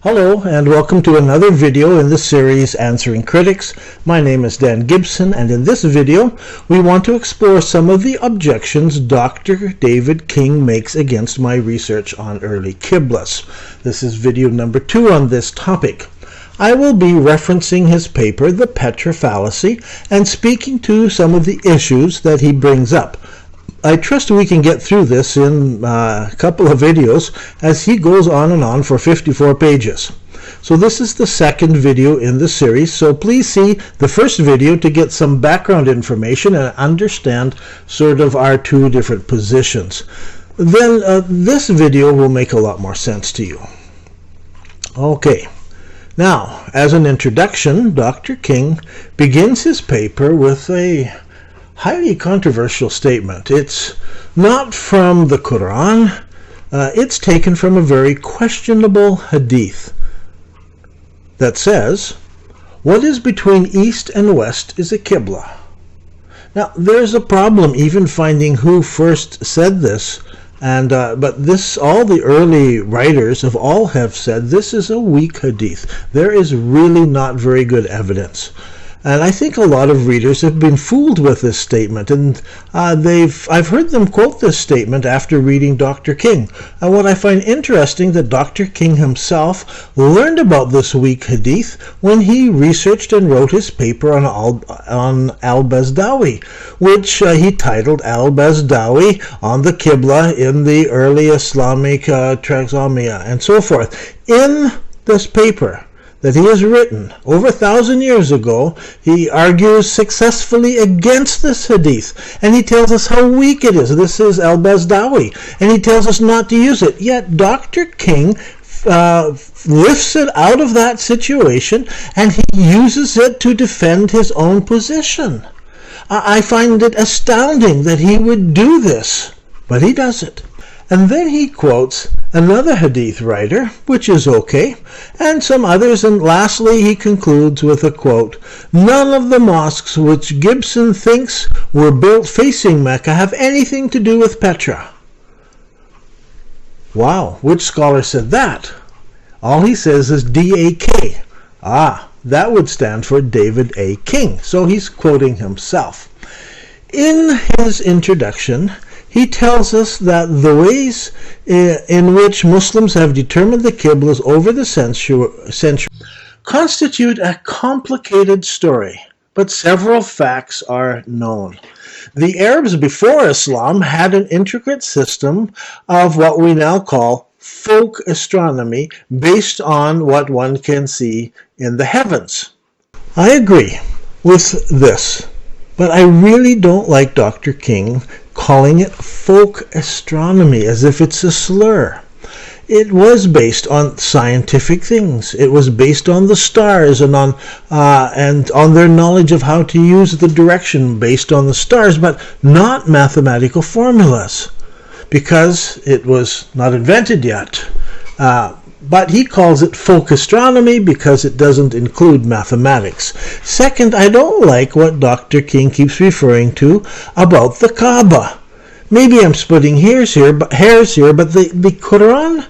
Hello and welcome to another video in the series Answering Critics. My name is Dan Gibson, and in this video we want to explore some of the objections Dr. David King makes against my research on early Qiblas. This is video number 2 on this topic. I will be referencing his paper, The Petra Fallacy, and speaking to some of the issues that he brings up. I trust we can get through this in a couple of videos, as he goes on and on for 54 pages. So this is the second video in the series, so please see the first video to get some background information and understand sort of our two different positions. Then this video will make a lot more sense to you. Okay. Now, as an introduction, Dr. King begins his paper with a highly controversial statement. It's not from the Quran. It's taken from a very questionable hadith that says, "What is between east and west is a Qibla." Now, there's a problem even finding who first said this, but all the early writers have said this is a weak hadith. There is really not very good evidence. And I think a lot of readers have been fooled with this statement, and I've heard them quote this statement after reading Dr. King. And what I find interesting, that Dr. King himself learned about this weak hadith when he researched and wrote his paper on al-Bazdawi, which he titled al-Bazdawi on the Qibla in the early Islamic Taxonomia and so forth. In this paper that he has written over 1,000 years ago, he argues successfully against this hadith, and he tells us how weak it is. This is al-Bazdawi, and he tells us not to use it. Yet Dr. King lifts it out of that situation, and he uses it to defend his own position. I find it astounding that he would do this, but he does it. And then he quotes another hadith writer, which is okay, and some others, and lastly he concludes with a quote, "None of the mosques which Gibson thinks were built facing Mecca have anything to do with Petra." Wow, which scholar said that? All he says is D-A-K. That would stand for David A. King, so he's quoting himself. In his introduction, he tells us that the ways in which Muslims have determined the Qiblas over the century constitute a complicated story, but several facts are known. The Arabs before Islam had an intricate system of what we now call folk astronomy based on what one can see in the heavens. I agree with this, but I really don't like Dr. King calling it folk astronomy as if it's a slur. It was based on scientific things. It was based on the stars and on their knowledge of how to use the direction based on the stars, but not mathematical formulas, because it was not invented yet. But he calls it folk astronomy because it doesn't include mathematics. Second, I don't like what Dr. King keeps referring to about the Kaaba. Maybe I'm splitting hairs here, but the Quran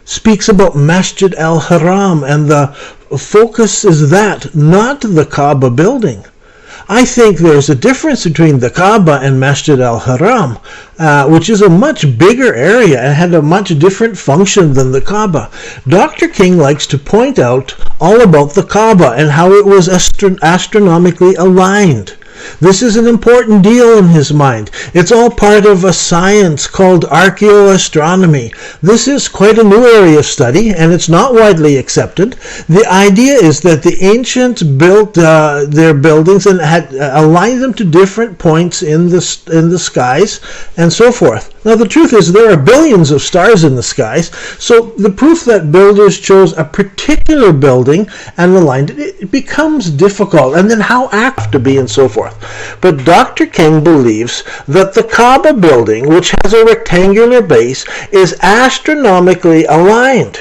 speaks about Masjid al-Haram, and the focus is that, not the Kaaba building. I think there's a difference between the Kaaba and Masjid al-Haram, which is a much bigger area and had a much different function than the Kaaba. Dr. King likes to point out all about the Kaaba and how it was astronomically aligned. This is an important deal in his mind. It's all part of a science called archaeoastronomy. This is quite a new area of study, and it's not widely accepted. The idea is that the ancients built their buildings and had aligned them to different points in the skies and so forth. Now, the truth is there are billions of stars in the skies, so the proof that builders chose a particular building and aligned it becomes difficult, and then how accurate to be and so forth. But Dr. King believes that the Kaaba building, which has a rectangular base, is astronomically aligned.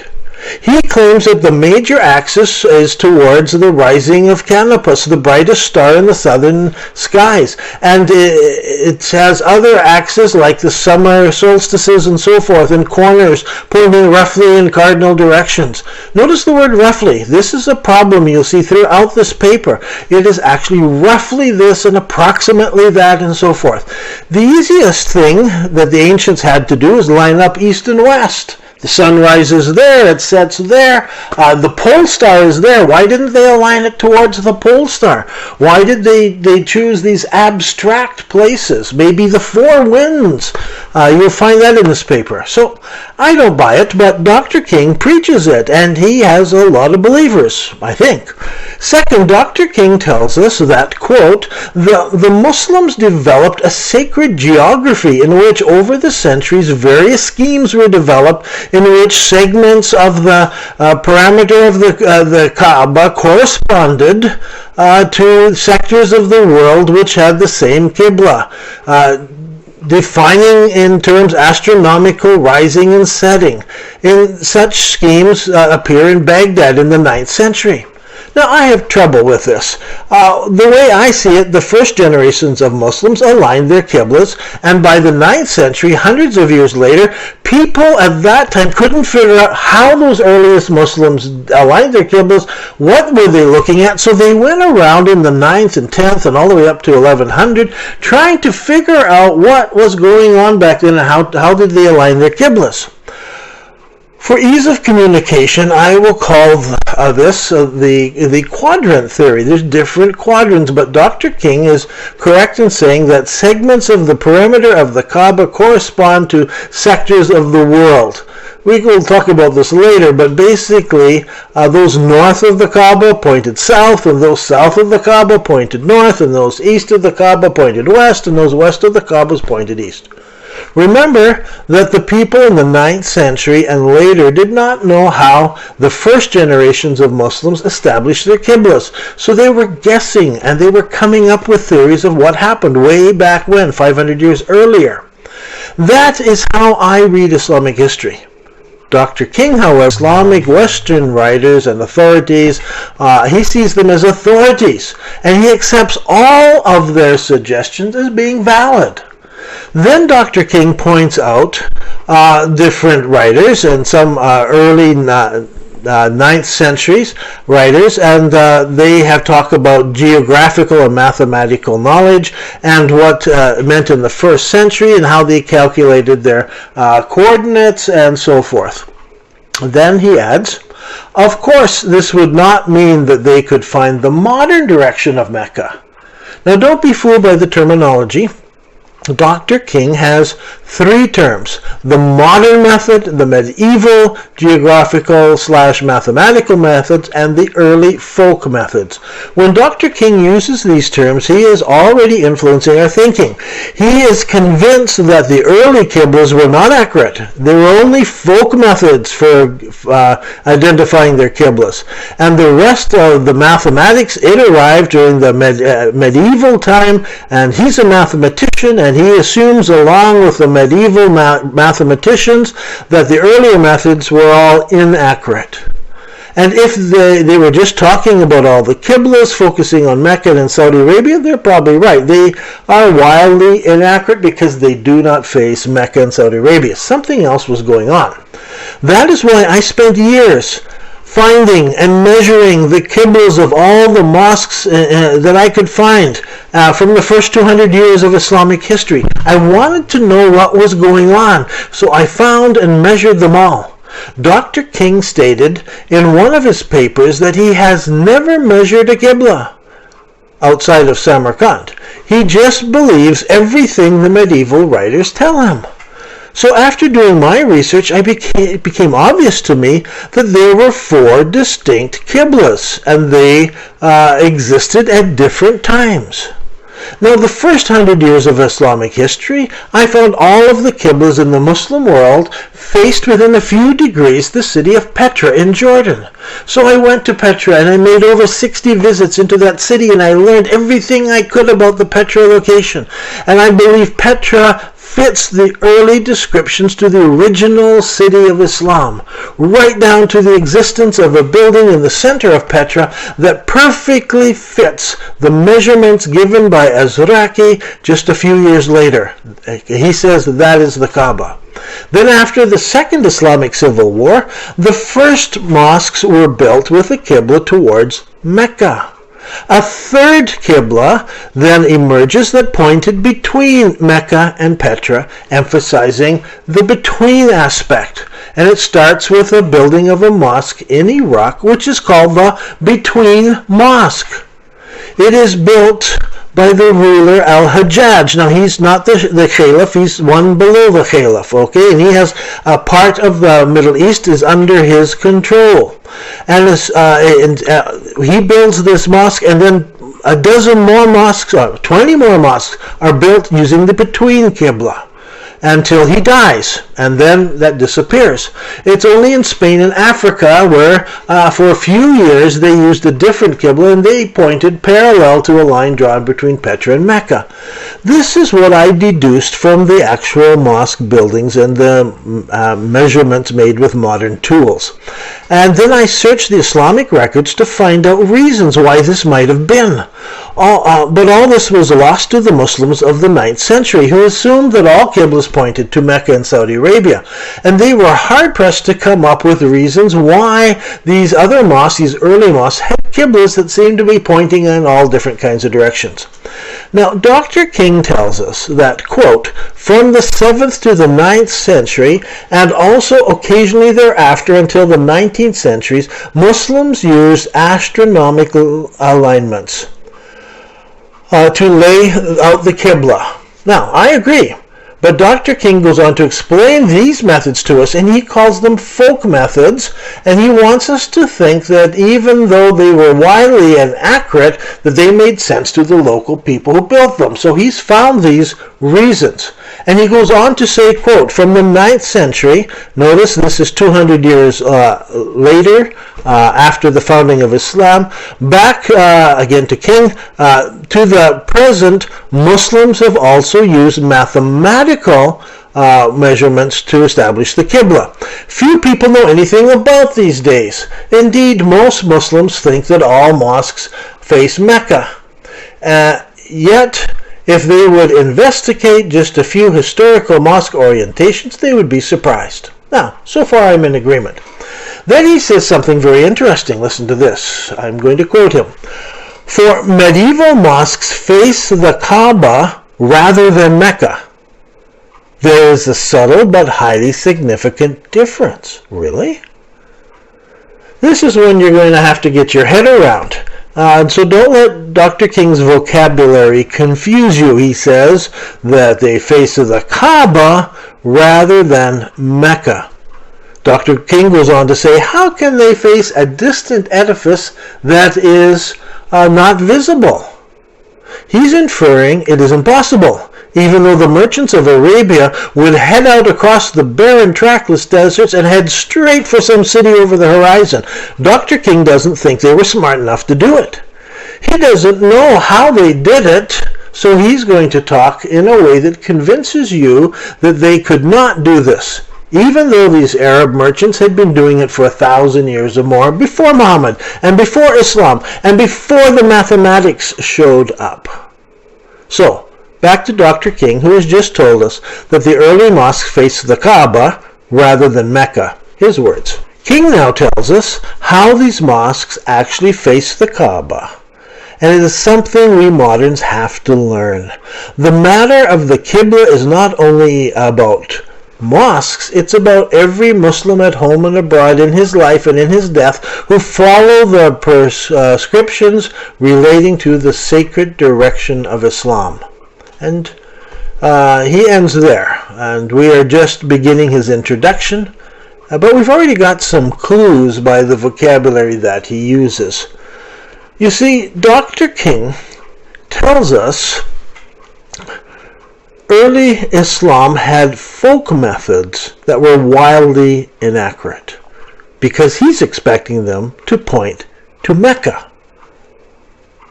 He claims that the major axis is towards the rising of Canopus, the brightest star in the southern skies. And it has other axes like the summer solstices and so forth, and corners pointing roughly in cardinal directions. Notice the word roughly. This is a problem you'll see throughout this paper. It is actually roughly this and approximately that and so forth. The easiest thing that the ancients had to do is line up east and west. The sun rises there, it sets there, the pole star is there. Why didn't they align it towards the pole star? Why did they choose these abstract places? Maybe the four winds. You'll find that in this paper. So I don't buy it, but Dr. King preaches it, and he has a lot of believers, I think. Second, Dr. King tells us that, quote, the Muslims developed a sacred geography in which over the centuries various schemes were developed in which segments of the parameter of the Kaaba corresponded to sectors of the world which had the same Qibla, defining in terms astronomical rising and setting. In such schemes appear in Baghdad in the 9th century. Now, I have trouble with this. The way I see it, the first generations of Muslims aligned their Qiblas, and by the 9th century, hundreds of years later, people at that time couldn't figure out how those earliest Muslims aligned their Qiblas, what were they looking at, so they went around in the 9th and 10th and all the way up to 1100, trying to figure out what was going on back then and how did they align their Qiblas. For ease of communication, I will call this the quadrant theory. There's different quadrants, but Dr. King is correct in saying that segments of the perimeter of the Kaaba correspond to sectors of the world. We will talk about this later, but basically those north of the Kaaba pointed south, and those south of the Kaaba pointed north, and those east of the Kaaba pointed west, and those west of the Kaaba pointed east. Remember that the people in the 9th century and later did not know how the first generations of Muslims established their Qiblas. So they were guessing, and they were coming up with theories of what happened way back when, 500 years earlier. That is how I read Islamic history. Dr. King, however, Islamic Western writers and authorities, he sees them as authorities, and he accepts all of their suggestions as being valid. Then Dr. King points out different writers and some early 9th centuries writers, and they have talked about geographical and mathematical knowledge and what it meant in the 1st century and how they calculated their coordinates and so forth. Then he adds, of course, this would not mean that they could find the modern direction of Mecca. Now, don't be fooled by the terminology. Dr. King has 3 terms: the modern method, the medieval geographical/mathematical methods, and the early folk methods. When Dr. King uses these terms, he is already influencing our thinking. He is convinced that the early Qiblas were not accurate. They were only folk methods for identifying their Qiblas. And the rest of the mathematics, it arrived during the medieval time, and he's a mathematician, and he assumes, along with the medieval mathematicians, that the earlier methods were all inaccurate. And if they were just talking about all the Qiblas, focusing on Mecca and Saudi Arabia, they're probably right. They are wildly inaccurate because they do not face Mecca and Saudi Arabia. Something else was going on. That is why I spent years finding and measuring the Qiblas of all the mosques that I could find from the first 200 years of Islamic history. I wanted to know what was going on, so I found and measured them all. Dr. King stated in one of his papers that he has never measured a Qibla outside of Samarkand. He just believes everything the medieval writers tell him. So after doing my research, it became obvious to me that there were 4 distinct Qiblas, and they existed at different times. Now, the first 100 years of Islamic history, I found all of the Qiblas in the Muslim world faced within a few degrees the city of Petra in Jordan. So I went to Petra, and I made over 60 visits into that city, and I learned everything I could about the Petra location. And I believe Petra fits the early descriptions to the original city of Islam. right down to the existence of a building in the center of Petra that perfectly fits the measurements given by Azraqi just a few years later. He says that is the Kaaba. Then after the Second Islamic Civil War, the first mosques were built with a Qibla towards Mecca. A third Qibla then emerges that pointed between Mecca and Petra, emphasizing the between aspect. And it starts with the building of a mosque in Iraq, which is called the Between Mosque. It is built by the ruler Al-Hajjaj. Now, he's not the Caliph, he's one below the Caliph, okay? And he has a part of the Middle East is under his control. And he builds this mosque, and then a dozen more mosques, 20 more mosques, are built using the Between Qibla until he dies, and then that disappears. It's only in Spain and Africa where for a few years they used a different Qibla, and they pointed parallel to a line drawn between Petra and Mecca. This is what I deduced from the actual mosque buildings and the measurements made with modern tools. And then I searched the Islamic records to find out reasons why this might have been. But all this was lost to the Muslims of the 9th century, who assumed that all Qiblas pointed to Mecca and Saudi Arabia. And they were hard-pressed to come up with reasons why these other mosques, these early mosques, had Qiblas that seemed to be pointing in all different kinds of directions. Now, Dr. King tells us that, quote, from the 7th to the 9th century, and also occasionally thereafter until the 19th centuries, Muslims used astronomical alignments to lay out the Qibla. Now, I agree. But Dr. King goes on to explain these methods to us, and he calls them folk methods, and he wants us to think that even though they were widely inaccurate, that they made sense to the local people who built them. So he's found these reasons. And he goes on to say, quote, from the 9th century, notice this is 200 years later, after the founding of Islam, back again to King, to the present, Muslims have also used mathematical measurements to establish the Qibla. Few people know anything about these days. Indeed, most Muslims think that all mosques face Mecca. Yet, if they would investigate just a few historical mosque orientations, they would be surprised. Now, so far I'm in agreement. Then he says something very interesting. Listen to this. I'm going to quote him. For medieval mosques face the Kaaba rather than Mecca. There is a subtle but highly significant difference. Really? This is when you're going to have to get your head around. And so don't let Dr. King's vocabulary confuse you. He says that they face the Kaaba rather than Mecca. Dr. King goes on to say, how can they face a distant edifice that is not visible? He's inferring it is impossible, even though the merchants of Arabia would head out across the barren, trackless deserts and head straight for some city over the horizon. Dr. King doesn't think they were smart enough to do it. He doesn't know how they did it, so he's going to talk in a way that convinces you that they could not do this, even though these Arab merchants had been doing it for 1,000 years or more before Muhammad and before Islam and before the mathematics showed up. So, back to Dr. King, who has just told us that the early mosques faced the Kaaba rather than Mecca. His words. King now tells us how these mosques actually face the Kaaba. And it is something we moderns have to learn. The matter of the Qibla is not only about mosques, it's about every Muslim at home and abroad in his life and in his death who follow the prescriptions relating to the sacred direction of Islam. And he ends there, and we are just beginning his introduction, but we've already got some clues by the vocabulary that he uses. You see, Dr. King tells us early Islam had folk methods that were wildly inaccurate because he's expecting them to point to Mecca.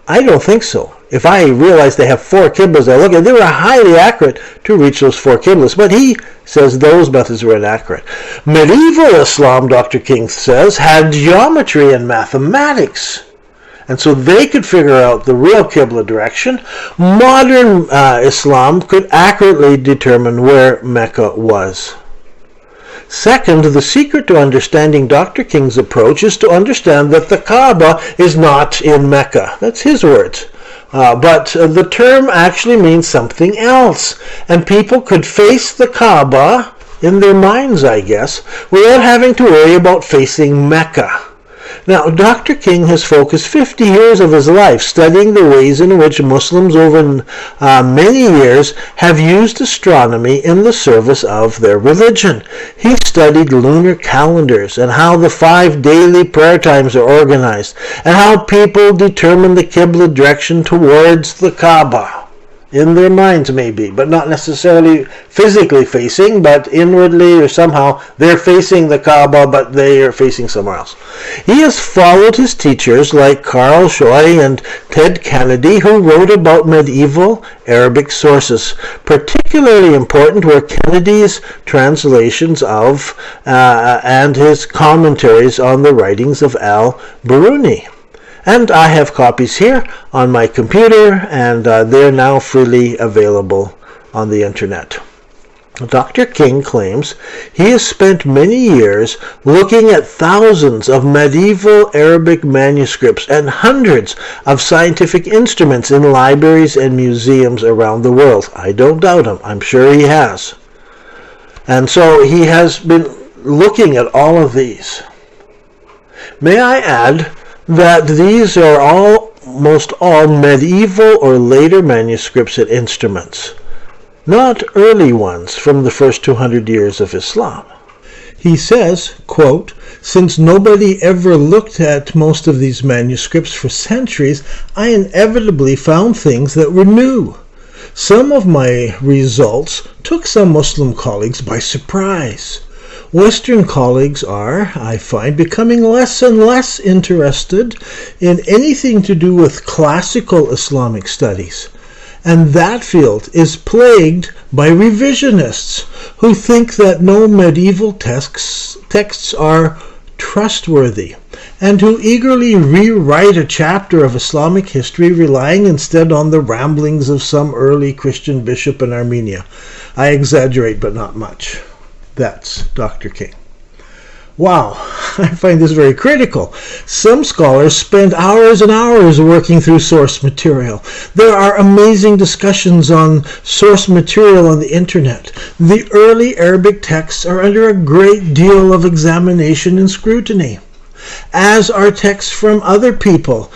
I don't think so. if I realize they have 4 qiblas I look at, they were highly accurate to reach those 4 qiblas. But he says those methods were inaccurate. Medieval Islam, Dr. King says, had geometry and mathematics. And so they could figure out the real qibla direction. Modern Islam could accurately determine where Mecca was. Second, the secret to understanding Dr. King's approach is to understand that the Kaaba is not in Mecca. That's his words. But the term actually means something else. And people could face the Kaaba in their minds, I guess, without having to worry about facing Mecca. Now, Dr. King has focused 50 years of his life studying the ways in which Muslims over many years have used astronomy in the service of their religion. He studied lunar calendars and how the 5 daily prayer times are organized and how people determine the Qibla direction towards the Kaaba. In their minds maybe, but not necessarily physically facing, but inwardly or somehow they're facing the Kaaba, but they are facing somewhere else. He has followed his teachers like Carl Shoy and Ted Kennedy, who wrote about medieval Arabic sources. Particularly important were Kennedy's translations of and his commentaries on the writings of al-Biruni. And I have copies here on my computer, and they're now freely available on the internet. Dr. King claims he has spent many years looking at thousands of medieval Arabic manuscripts and hundreds of scientific instruments in libraries and museums around the world. I don't doubt him. I'm sure he has. And so he has been looking at all of these. May I add that these are almost all medieval or later manuscripts and instruments, not early ones from the first 200 years of Islam. He says, quote, "Since nobody ever looked at most of these manuscripts for centuries, I inevitably found things that were new. Some of my results took some Muslim colleagues by surprise. Western colleagues are, I find, becoming less and less interested in anything to do with classical Islamic studies. And that field is plagued by revisionists who think that no medieval texts are trustworthy, and who eagerly rewrite a chapter of Islamic history, relying instead on the ramblings of some early Christian bishop in Armenia. I exaggerate, but not much." That's Dr. King. Wow, I find this very critical. Some scholars spend hours and hours working through source material. There are amazing discussions on source material on the internet. The early Arabic texts are under a great deal of examination and scrutiny, as are texts from other people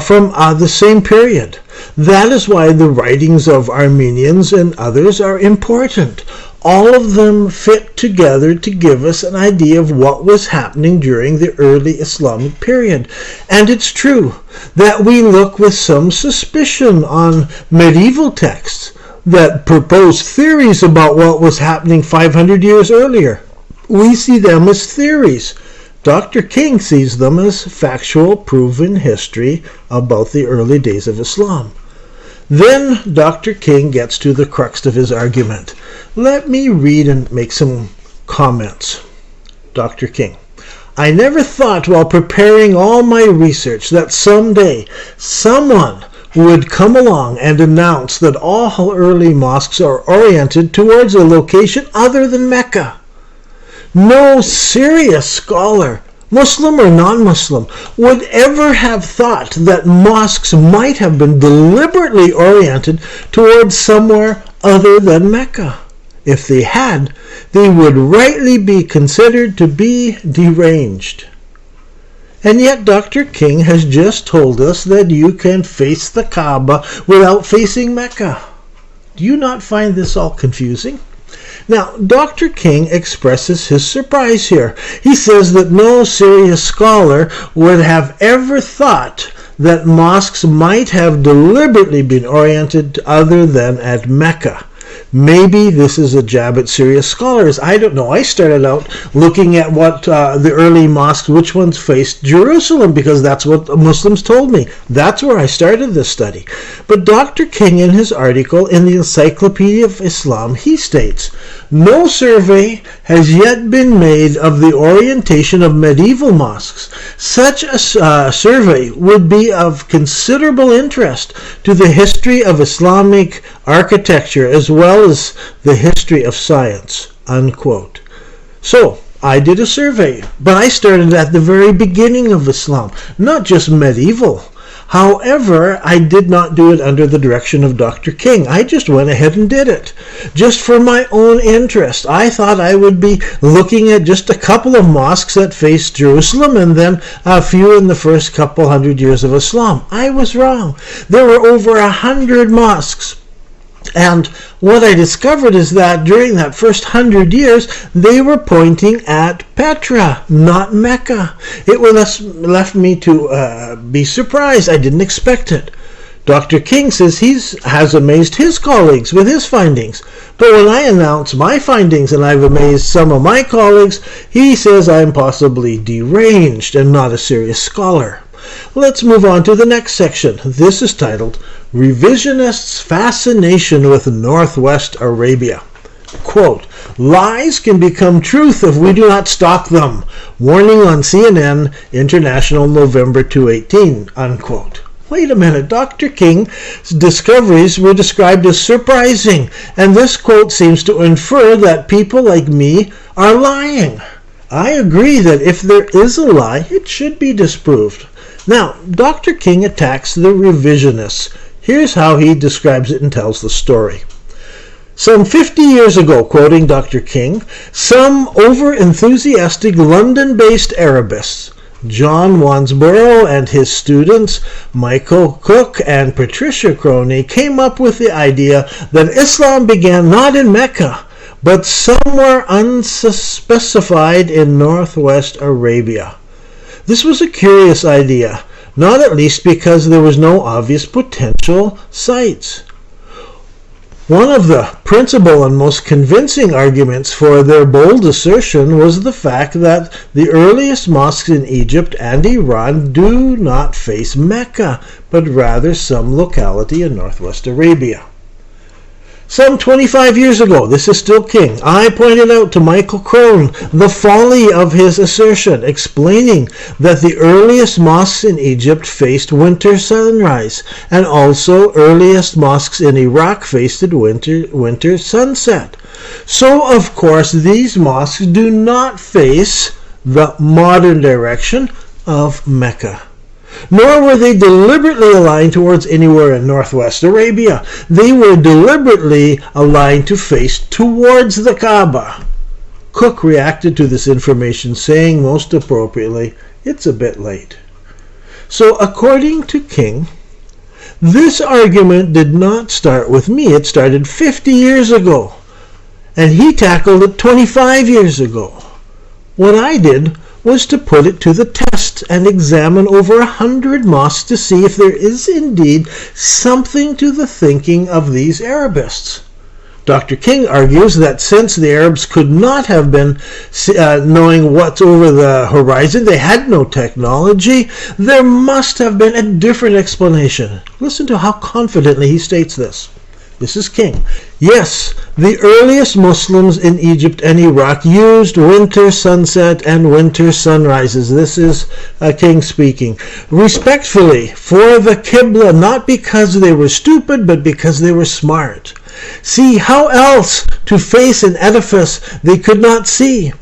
from the same period. That is why the writings of Armenians and others are important. All of them fit together to give us an idea of what was happening during the early Islamic period. And it's true that we look with some suspicion on medieval texts that propose theories about what was happening 500 years earlier. We see them as theories. Dr. King sees them as factual, proven history about the early days of Islam. Then Dr. King gets to the crux of his argument. Let me read and make some comments. Dr. King: "I never thought while preparing all my research that someday someone would come along and announce that all early mosques are oriented towards a location other than Mecca. No serious scholar, Muslim or non-Muslim, would ever have thought that mosques might have been deliberately oriented towards somewhere other than Mecca. If they had, they would rightly be considered to be deranged." And yet Dr. King has just told us that you can face the Kaaba without facing Mecca. Do you not find this all confusing? Now, Dr. King expresses his surprise here. He says that no serious scholar would have ever thought that mosques might have deliberately been oriented other than at Mecca. Maybe this is a jab at serious scholars. I don't know. I started out looking at what the early mosques, which ones faced Jerusalem, because that's what Muslims told me. That's where I started this study. But Dr. King, in his article in the Encyclopedia of Islam, he states, no survey has yet been made of the orientation of medieval mosques. Such a survey would be of considerable interest to the history of Islamic architecture as well as the history of science, unquote. So, I did a survey, but I started at the very beginning of Islam, not just medieval. However, I did not do it under the direction of Dr. King. I just went ahead and did it, just for my own interest. I thought I would be looking at just a couple of mosques that faced Jerusalem and then a few in the first couple hundred years of Islam. I was wrong. There were over 100 mosques. And what I discovered is that during that first 100 years, they were pointing at Petra, not Mecca. It left me to be surprised. I didn't expect it. Dr. King says he has amazed his colleagues with his findings. But when I announce my findings and I've amazed some of my colleagues, he says I'm possibly deranged and not a serious scholar. Let's move on to the next section. This is titled, Revisionists' Fascination with Northwest Arabia. Quote, lies can become truth if we do not stop them. Warning on CNN International, November 2018, unquote. Wait a minute, Dr. King's discoveries were described as surprising, and this quote seems to infer that people like me are lying. I agree that if there is a lie, it should be disproved. Now, Dr. King attacks the revisionists. Here's how he describes it and tells the story. Some 50 years ago, quoting Dr. King, some over-enthusiastic London-based Arabists, John Wansborough and his students, Michael Cook and Patricia Croney, came up with the idea that Islam began not in Mecca, but somewhere unspecified in northwest Arabia. This was a curious idea, not at least because there was no obvious potential sites. One of the principal and most convincing arguments for their bold assertion was the fact that the earliest mosques in Egypt and Iran do not face Mecca, but rather some locality in northwest Arabia. Some 25 years ago, this is still King, I pointed out to Michael Crone the folly of his assertion, explaining that the earliest mosques in Egypt faced winter sunrise, and also earliest mosques in Iraq faced winter sunset. So, of course, these mosques do not face the modern direction of Mecca. Nor were they deliberately aligned towards anywhere in northwest Arabia. They were deliberately aligned to face towards the Kaaba. Cook reacted to this information, saying most appropriately, it's a bit late. So according to King, this argument did not start with me. It started 50 years ago. And he tackled it 25 years ago. What I did was to put it to the test and examine over 100 mosques to see if there is indeed something to the thinking of these Arabists. Dr. King argues that since the Arabs could not have been knowing what's over the horizon, they had no technology, there must have been a different explanation. Listen to how confidently he states this. This is King. Yes, the earliest Muslims in Egypt and Iraq used winter sunset and winter sunrises. This is King speaking. Respectfully, for the Qibla, not because they were stupid, but because they were smart. See, how else to face an edifice they could not see?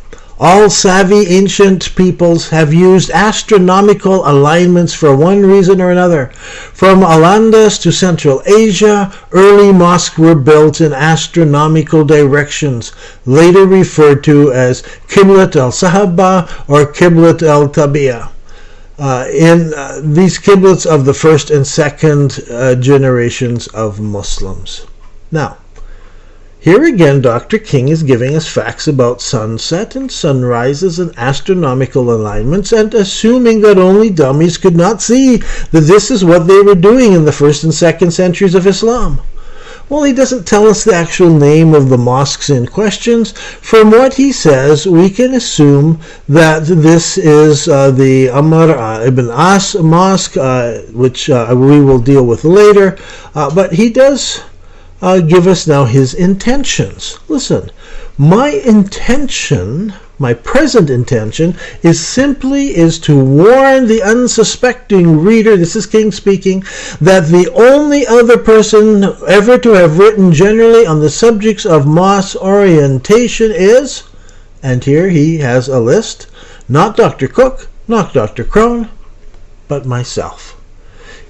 All savvy ancient peoples have used astronomical alignments for one reason or another. From Al-Andalus to Central Asia, early mosques were built in astronomical directions, later referred to as Qiblat al-Sahaba or Qiblat al-Tabi'a. In these Qiblats of the first and second generations of Muslims. Now, here again, Dr. King is giving us facts about sunset and sunrises and astronomical alignments and assuming that only dummies could not see that this is what they were doing in the first and second centuries of Islam. Well, he doesn't tell us the actual name of the mosques in questions. From what he says, we can assume that this is the Amr ibn As mosque, which we will deal with later. But he does give us now his intentions. Listen, my intention, my present intention, is to warn the unsuspecting reader, this is King speaking, that the only other person ever to have written generally on the subjects of mosque orientation is, and here he has a list, not Dr. Cook, not Dr. Crone, but myself.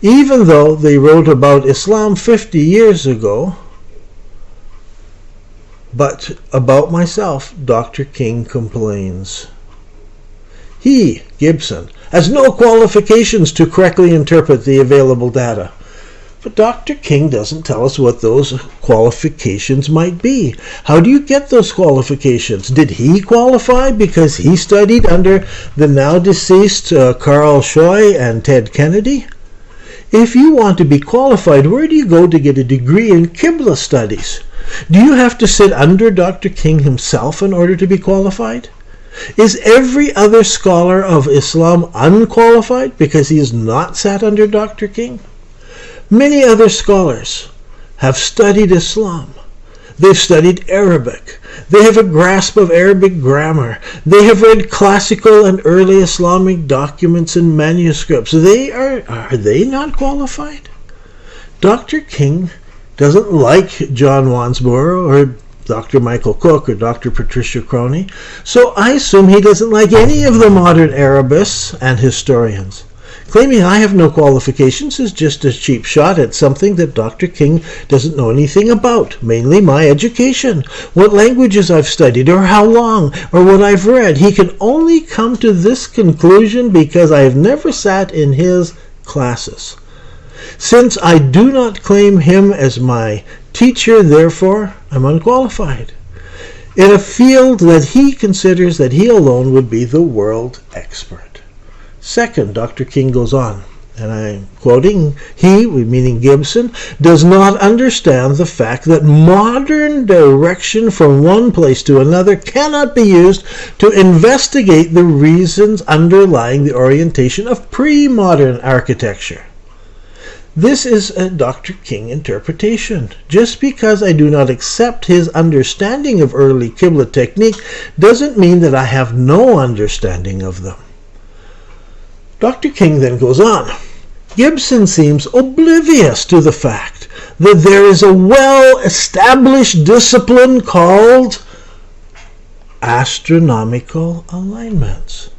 Even though they wrote about Islam 50 years ago, but about myself, Dr. King complains. He, Gibson, has no qualifications to correctly interpret the available data. But Dr. King doesn't tell us what those qualifications might be. How do you get those qualifications? Did he qualify because he studied under the now deceased Carl Shoy and Ted Kennedy? If you want to be qualified, where do you go to get a degree in Qibla studies? Do you have to sit under Dr. King himself in order to be qualified? Is every other scholar of Islam unqualified because he is not sat under Dr. King? Many other scholars have studied Islam. They've studied Arabic. They have a grasp of Arabic grammar. They have read classical and early Islamic documents and manuscripts. Are they not qualified? Dr. King doesn't like John Wansborough or Dr. Michael Cook or Dr. Patricia Crone, so I assume he doesn't like any of the modern Arabists and historians. Claiming I have no qualifications is just a cheap shot at something that Dr. King doesn't know anything about, mainly my education, what languages I've studied, or how long, or what I've read. He can only come to this conclusion because I have never sat in his classes. Since I do not claim him as my teacher, therefore, I'm unqualified in a field that he considers that he alone would be the world expert. Second, Dr. King goes on, and I'm quoting, he, meaning Gibson, does not understand the fact that modern direction from one place to another cannot be used to investigate the reasons underlying the orientation of pre-modern architecture. This is a Dr. King interpretation. Just because I do not accept his understanding of early Qibla technique doesn't mean that I have no understanding of them. Dr. King then goes on. Gibson seems oblivious to the fact that there is a well-established discipline called astronomical alignments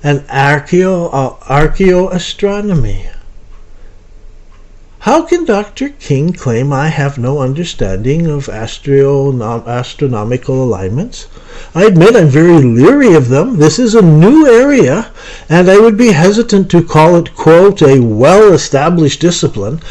and archaeoastronomy. How can Dr. King claim I have no understanding of astronomical alignments? I admit I'm very leery of them. This is a new area, and I would be hesitant to call it, quote, a well-established discipline.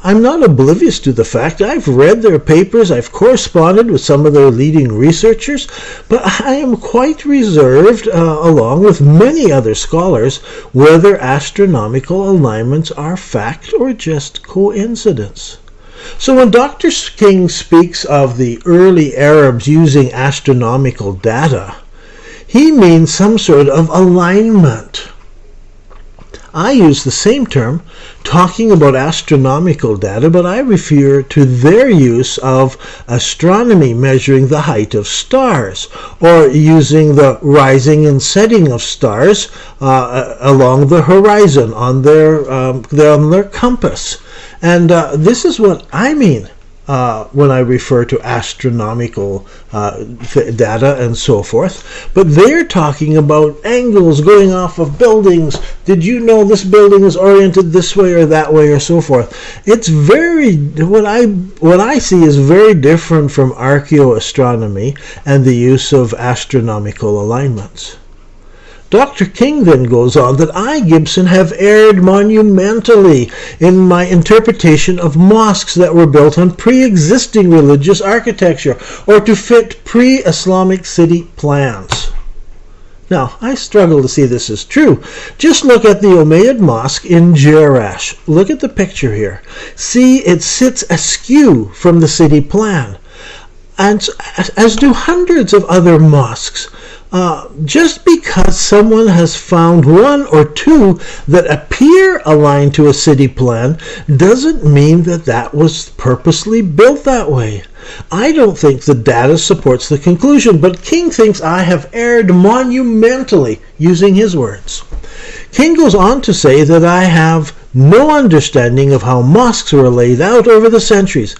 I'm not oblivious to the fact. I've read their papers, I've corresponded with some of their leading researchers, but I am quite reserved, along with many other scholars, whether astronomical alignments are fact or just coincidence. So when Dr. King speaks of the early Arabs using astronomical data, he means some sort of alignment. I use the same term talking about astronomical data, but I refer to their use of astronomy measuring the height of stars, or using the rising and setting of stars along the horizon on their compass. And this is what I mean when I refer to astronomical data and so forth. But they're talking about angles going off of buildings. Did you know this building is oriented this way or that way or so forth? It's what I see is very different from archaeoastronomy and the use of astronomical alignments. Dr. King then goes on that I, Gibson, have erred monumentally in my interpretation of mosques that were built on pre-existing religious architecture or to fit pre-Islamic city plans. Now, I struggle to see this as true. Just look at the Umayyad Mosque in Jerash. Look at the picture here. See, it sits askew from the city plan, and as do hundreds of other mosques. Just because someone has found one or two that appear aligned to a city plan doesn't mean that that was purposely built that way. I don't think the data supports the conclusion, but King thinks I have erred monumentally, using his words. King goes on to say that I have no understanding of how mosques were laid out over the centuries.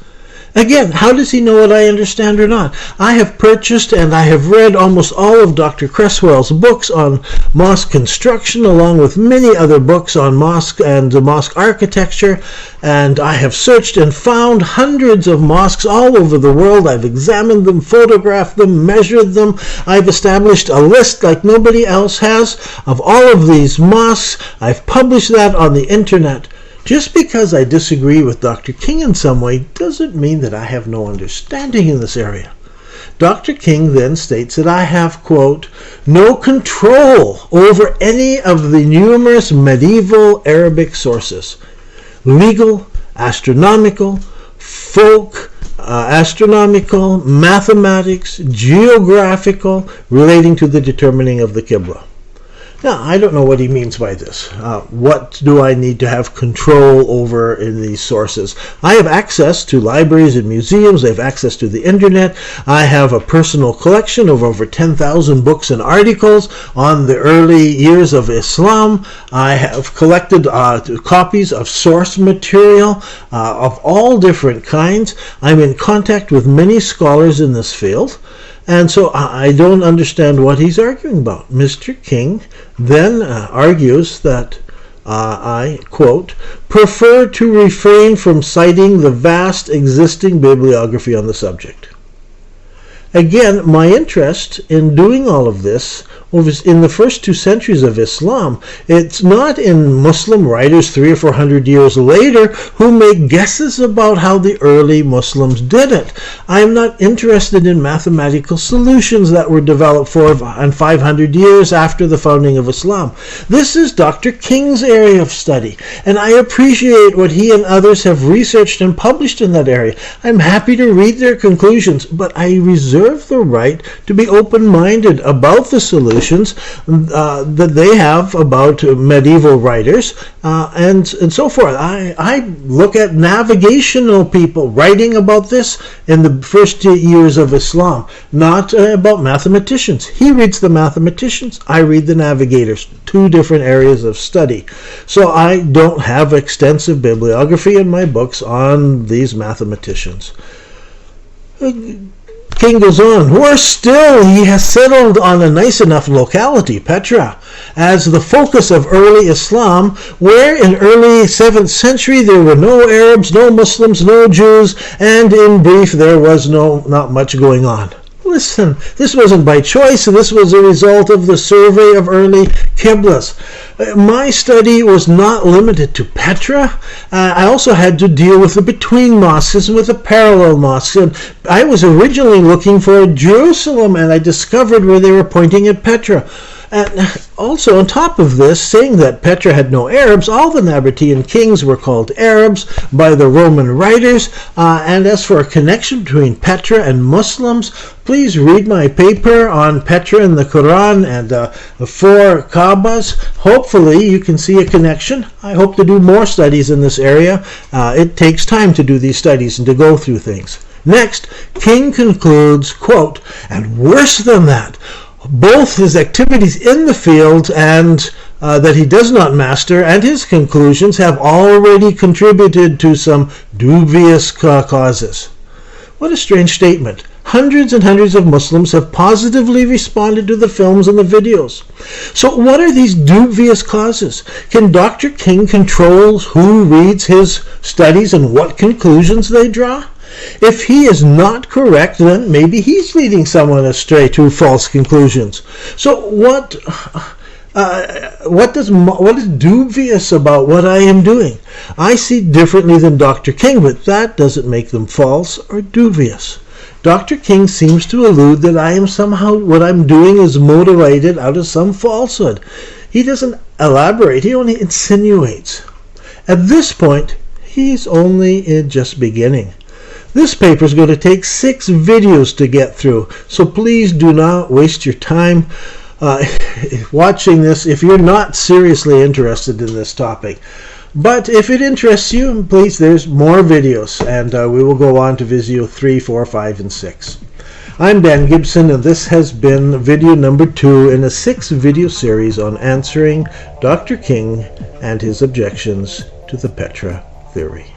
Again, how does he know what I understand or not? I have purchased and I have read almost all of Dr. Cresswell's books on mosque construction, along with many other books on mosque and mosque architecture, and I have searched and found hundreds of mosques all over the world. I've examined them, photographed them, measured them. I've established a list like nobody else has of all of these mosques. I've published that on the internet. Just because I disagree with Dr. King in some way doesn't mean that I have no understanding in this area. Dr. King then states that I have, quote, no control over any of the numerous medieval Arabic sources, legal, astronomical, folk, astronomical, mathematics, geographical, relating to the determining of the Qibla. Now, I don't know what he means by this. What do I need to have control over in these sources? I have access to libraries and museums. I have access to the internet. I have a personal collection of over 10,000 books and articles on the early years of Islam. I have collected copies of source material of all different kinds. I'm in contact with many scholars in this field. And so I don't understand what he's arguing about. Mr. King then argues that I, quote, prefer to refrain from citing the vast existing bibliography on the subject. Again, my interest in doing all of this was in the first 2 centuries of Islam. It's not in Muslim writers 300 or 400 years later who make guesses about how the early Muslims did it. I'm not interested in mathematical solutions that were developed 400 and 500 years after the founding of Islam. This is Dr. King's area of study, and I appreciate what he and others have researched and published in that area. I'm happy to read their conclusions, but I reserve the right to be open-minded about the solutions that they have about medieval writers and so forth. I look at navigational people writing about this in the first years of Islam, not about mathematicians. He reads the mathematicians, I read the navigators, 2 different areas of study. So I don't have extensive bibliography in my books on these mathematicians. King goes on, worse still, he has settled on a nice enough locality, Petra, as the focus of early Islam, where in early 7th century there were no Arabs, no Muslims, no Jews, and in brief there was not much going on. Listen, this wasn't by choice, this was a result of the survey of early Qiblas. My study was not limited to Petra. I also had to deal with the between mosques and with the parallel mosques. And I was originally looking for Jerusalem, and I discovered where they were pointing at Petra. And also, on top of this, saying that Petra had no Arabs, all the Nabatean kings were called Arabs by the Roman writers. And as for a connection between Petra and Muslims, please read my paper on Petra in the Quran and the 4 Kaabas. Hopefully, you can see a connection. I hope to do more studies in this area. It takes time to do these studies and to go through things. Next, King concludes, quote, and worse than that, both his activities in the field and that he does not master and his conclusions have already contributed to some dubious causes. What a strange statement. Hundreds and hundreds of Muslims have positively responded to the films and the videos. So what are these dubious causes? Can Dr. King control who reads his studies and what conclusions they draw? If he is not correct, then maybe he's leading someone astray to false conclusions. So what is dubious about what I am doing? I see differently than Dr. King, but that doesn't make them false or dubious. Dr. King seems to allude that I am somehow, what I'm doing is motivated out of some falsehood. He doesn't elaborate, he only insinuates. At this point, he's only just beginning. This paper is going to take 6 videos to get through, so please do not waste your time watching this if you're not seriously interested in this topic. But if it interests you, please, there's more videos, and we will go on to video 3, 4, 5, and 6. I'm Dan Gibson, and this has been video number 2 in a 6-video series on answering Dr. King and his objections to the Petra theory.